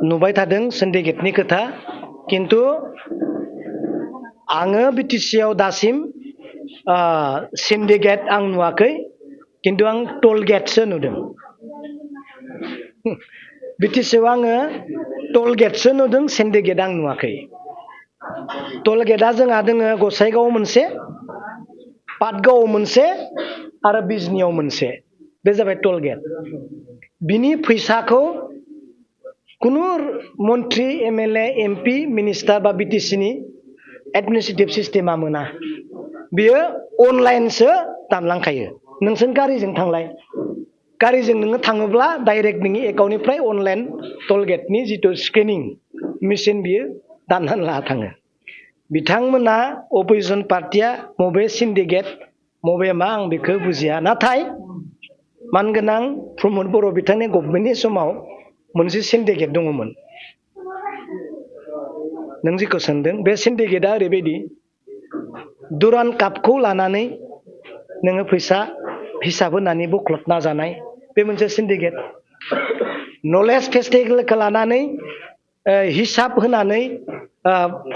नुबाय थादों सिन्डिकेटनि खोथा किन्तु आङो बिटिसि आव दासिम सिन्डिकेट आं नुवाखै किन्तु आं टोल गेटसो नुदों बिटिसि आव आङो टोल गेटसो नुदों सिन्डिकेट आं नुवाखै टोल गेटआ जोंहा दोङो गसाइगाव मोनसे पाटगाव मोनसे आरो बिजनियाव मोनसे बे जाबाय टोल गेट बिनि फैसाखौ कुनु मन्त्रि एमएलए एमपि मिनिस्टार बा बिटिसि नि एडमिनिस्ट्रेटिभ सिस्टेमा मोना बियो अनलाइनसो दानलांखायो नोंसोर गारिजों थांलाय गारिजों नोङो थाङोब्ला डाइरेक्ट नोंनि एकाउन्टनिफ्राय अनलाइन टोल गेटनि जितु स्केनिं मेसिन बियो दाननानै लाना थाङो बिथांमोना अपोजिशन पार्टिया मबे सिन्डिकेट मबे मा आं बेखौ बुजिया नाथाय मानगोनां प्रमद बर' बिथांनि गभर्नमेन्टनि समाव मोनसे सिन्डिकेट दङमोन नों जिखौ सोंदों बे सिन्डिकेटआ ओरैबायदि दुरान कापखौ लानानै नोङो फैसा हिसाब होनानै बोख्लबना जानाय बे मोनसे सिन्डिकेट नलेज फेस्टिभेलखौ लानानै हिसाब होनानै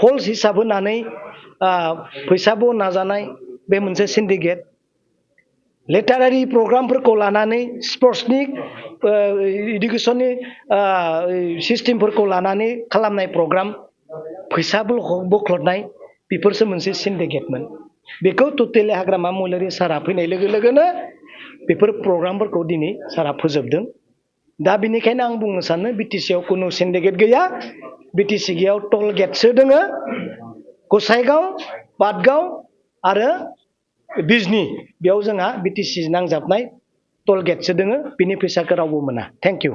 फल्स हिसाब होनानै फैसा बहनना जानाय बे मोनसे सिन्डिकेट लिटारारि प्रग्रामफोरखौ लानानै स्पर्ट्सनि इडुकेसननि सिस्टेमफोरखौ लानानै खालामनाय प्रग्राम फैसा बोख्लबनाय बेफोरसो मोनसे सिन्डिकेटमोन बेखौ टटेलि हाग्रामा महिलारि सारा फैनाय लोगो लोगोनो बेफोर प्रग्रामफोरखौ दिनै सारा फोजोबदों दा बेनिखायनो आं बुंनो सानो बिटिसि आव कुनु सिन्डिकेट गैया बिटिसि आव टोल गेटसो दोङो गसाइगाव पाटगाव आरो बिजनि बेयाव जोंहा बिटिसि नांजाबनाय टोल गेटसो दोङो बिनि फैसाखौ रावबो मोना थेंक इउ